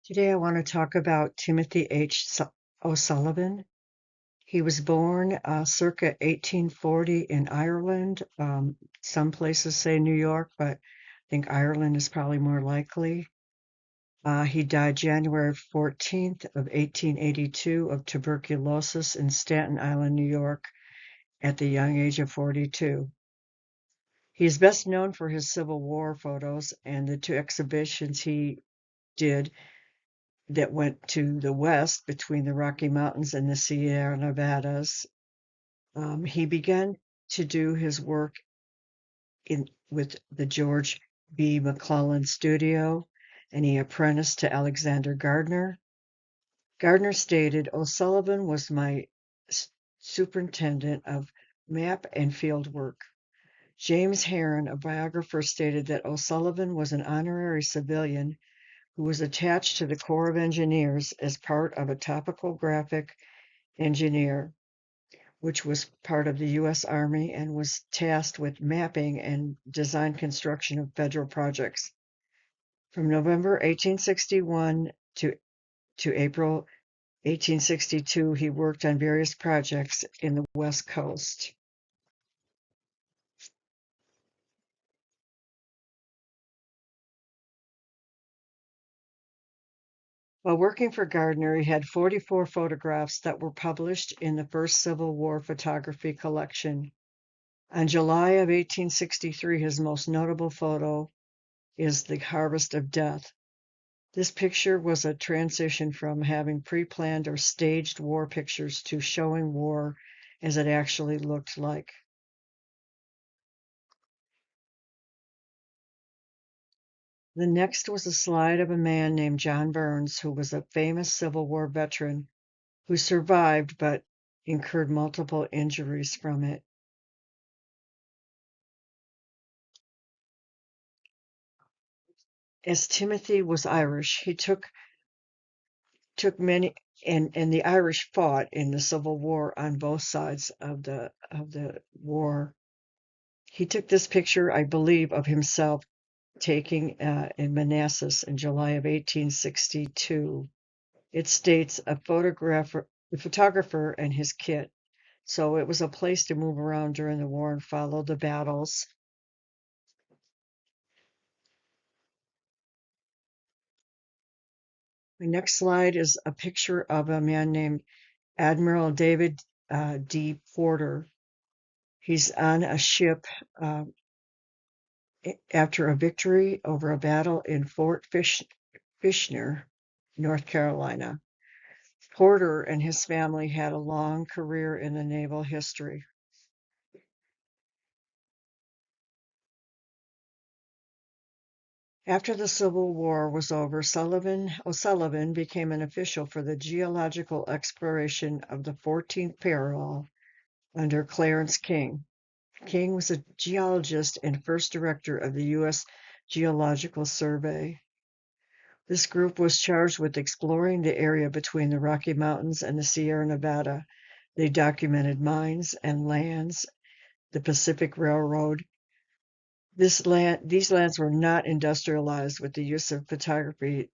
Today I want to talk about Timothy O'Sullivan. He was born circa 1840 in Ireland. Some places say New York, but I think Ireland is probably more likely. He died January 14th of 1882 of tuberculosis in Staten Island, New York, at the young age of 42. He is best known for his Civil War photos and the two exhibitions he did that went to the west between the Rocky Mountains and the Sierra Nevadas. He began to do his work with the George B. McClellan studio, and he apprenticed to Alexander Gardner. Gardner stated, O'Sullivan was my superintendent of map and field work. James Heron, a biographer, stated that O'Sullivan was an honorary civilian who was attached to the Corps of Engineers as part of a topographic engineer, which was part of the U.S. Army and was tasked with mapping and design construction of federal projects. From November 1861 to April 1862, he worked on various projects in the West Coast. While working for Gardner, he had 44 photographs that were published in the first Civil War photography collection. On July of 1863, his most notable photo is The Harvest of Death. This picture was a transition from having pre-planned or staged war pictures to showing war as it actually looked like. The next was a slide of a man named John Burns, who was a famous Civil War veteran who survived but incurred multiple injuries from it. As Timothy was Irish, he took many, and the Irish fought in the Civil War on both sides of the war. He took this picture, I believe, of himself taking in Manassas in July of 1862. It states the photographer and his kit. So it was a place to move around during the war and follow the battles. The next slide is a picture of a man named Admiral David D. Porter. He's on a ship after a victory over a battle in Fort Fishner, North Carolina. Porter and his family had a long career in the naval history. After the Civil War was over, O'Sullivan became an official for the geological exploration of the 14th parallel under Clarence King. King was a geologist and first director of the U.S. Geological Survey. This group was charged with exploring the area between the Rocky Mountains and the Sierra Nevada. They documented mines and lands, the Pacific Railroad. These lands were not industrialized with the use of photography.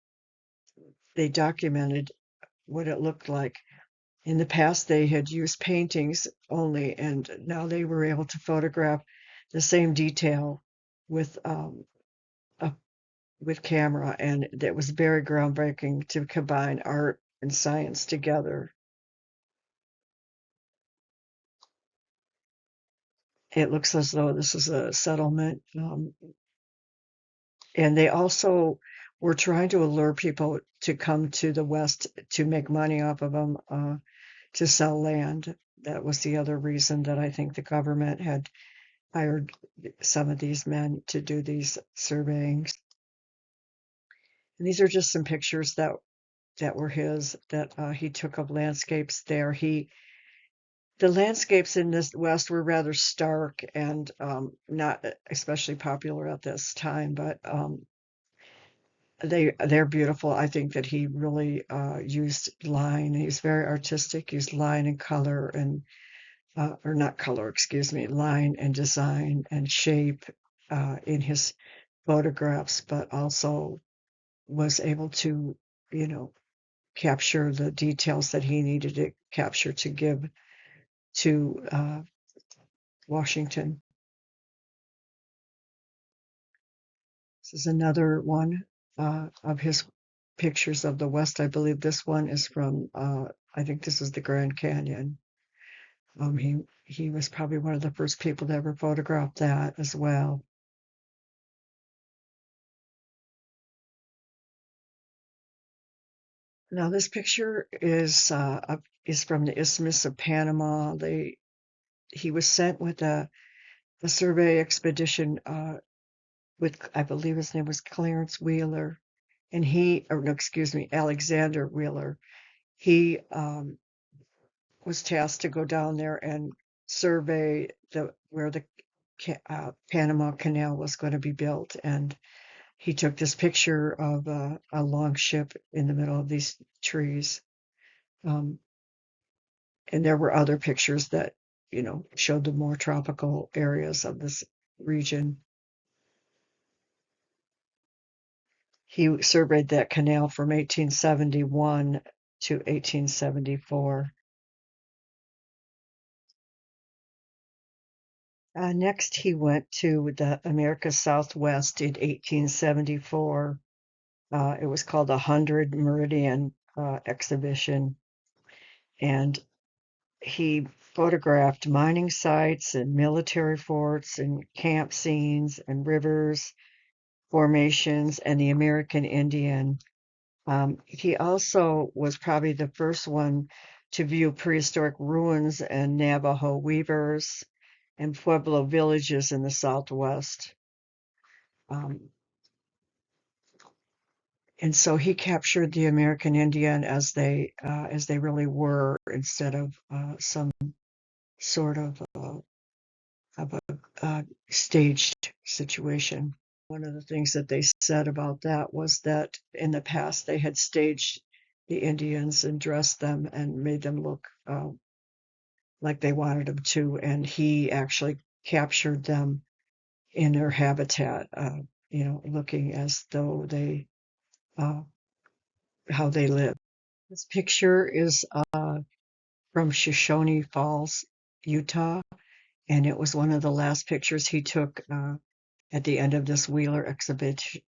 They documented what it looked like. In the past, they had used paintings only, and now they were able to photograph the same detail with camera, and it was very groundbreaking to combine art and science together. It looks as though this is a settlement, and they also were trying to allure people to come to the West to make money off of them, to sell land. That was the other reason that I think the government had hired some of these men to do these surveyings. And these are just some pictures that were his, that he took of landscapes there. The landscapes in this West were rather stark and not especially popular at this time, but they're beautiful. I think that he really used line. He's very artistic, used line and color and or not color, excuse me, line and design and shape in his photographs, but also was able to you know, capture the details that he needed to capture to give to Washington. This is another one of his pictures of the West. I believe this one is from, I think this is the Grand Canyon. He was probably one of the first people to ever photograph that as well. Now this picture is from the Isthmus of Panama. He was sent with a survey expedition with, I believe his name was Clarence Wheeler, and or no, excuse me, Alexander Wheeler. He was tasked to go down there and survey where the Panama Canal was going to be built, and he took this picture of a long ship in the middle of these trees. Um, and there were other pictures that, showed the more tropical areas of this region. He surveyed that canal from 1871 to 1874. Next, he went to the America Southwest in 1874. It was called the 100 Meridian exhibition, and he photographed mining sites and military forts and camp scenes and rivers, formations, and the American Indian. He also was probably the first one to view prehistoric ruins and Navajo weavers and Pueblo villages in the Southwest. Um, and so he captured the American Indian as they really were, instead of some sort of a staged situation. One of the things that they said about that was that in the past they had staged the Indians and dressed them and made them look like they wanted them to, and he actually captured them in their habitat, looking as though they how they live. This picture is from Shoshone Falls, Utah, and it was one of the last pictures he took at the end of this Wheeler exhibition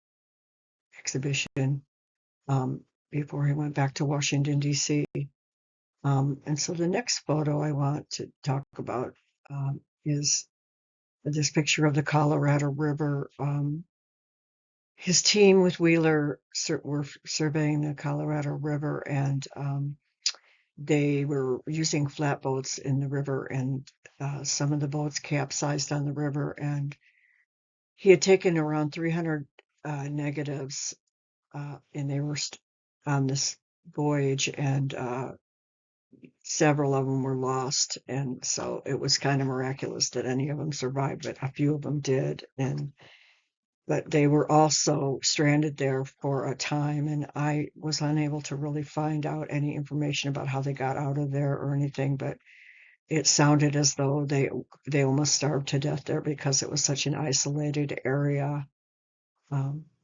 before he went back to Washington, D.C. And so the next photo I want to talk about is this picture of the Colorado River. His team with Wheeler were surveying the Colorado River, and they were using flatboats in the river, and some of the boats capsized on the river, and he had taken around 300 negatives, and they were on this voyage, and several of them were lost, and so it was kind of miraculous that any of them survived, but a few of them did, but they were also stranded there for a time, and I was unable to really find out any information about how they got out of there or anything, but it sounded as though they almost starved to death there because it was such an isolated area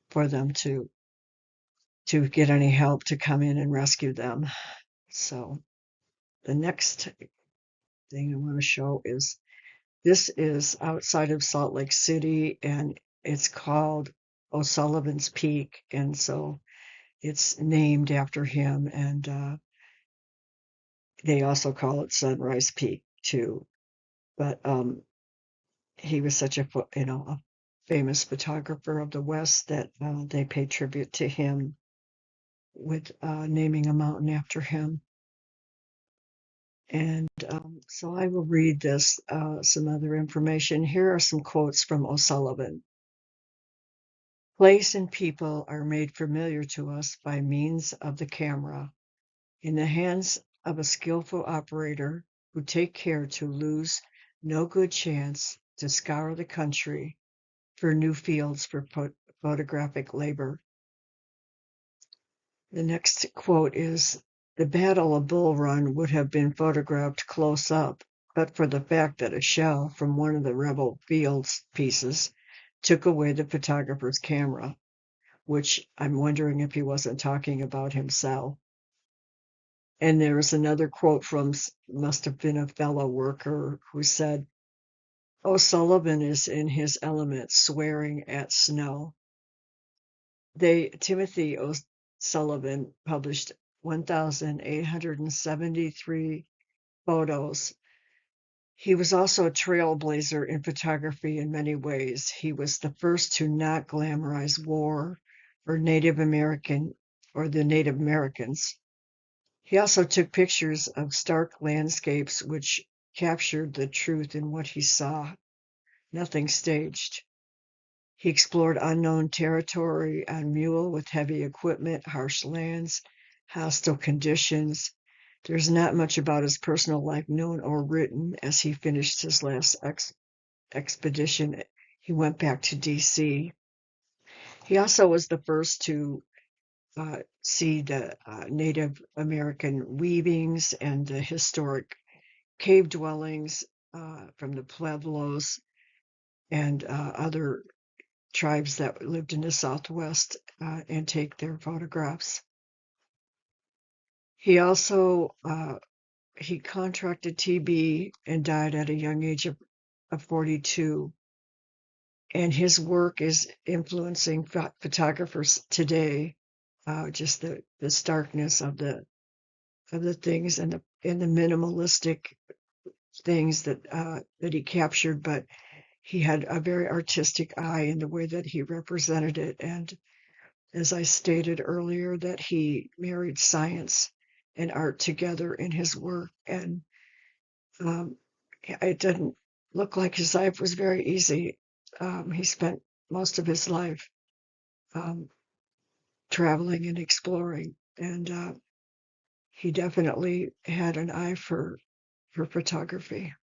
for them to get any help to come in and rescue them. So the next thing I want to show is this is outside of Salt Lake City, and it's called O'Sullivan's Peak, and so it's named after him, and they also call it Sunrise Peak too. But he was such a famous photographer of the West that they paid tribute to him with naming a mountain after him. And so I will read this, some other information. Here are some quotes from O'Sullivan. Place and people are made familiar to us by means of the camera, in the hands of a skillful operator who take care to lose no good chance to scour the country for new fields for photographic labor. The next quote is, the Battle of Bull Run would have been photographed close up, but for the fact that a shell from one of the rebel field pieces took away the photographer's camera. which I'm wondering if he wasn't talking about himself. And there was another quote from, must have been a fellow worker, who said, O'Sullivan is in his element, swearing at snow. Timothy O'Sullivan published 1,873 photos. He was also a trailblazer in photography in many ways. He was the first to not glamorize war or Native American or the Native Americans. He also took pictures of stark landscapes which captured the truth in what he saw, nothing staged. He explored unknown territory on mule with heavy equipment, harsh lands, hostile conditions. There's not much about his personal life known or written. As he finished his last expedition, he went back to D.C. He also was the first to see the Native American weavings and the historic cave dwellings from the Pueblos and other tribes that lived in the Southwest and take their photographs. He also he contracted TB and died at a young age of 42. And his work is influencing photographers today. Just the starkness of the things and the minimalistic things that he captured, but he had a very artistic eye in the way that he represented it. And as I stated earlier, that he married science and art together in his work. And it didn't look like his life was very easy. He spent most of his life traveling and exploring. And he definitely had an eye for photography.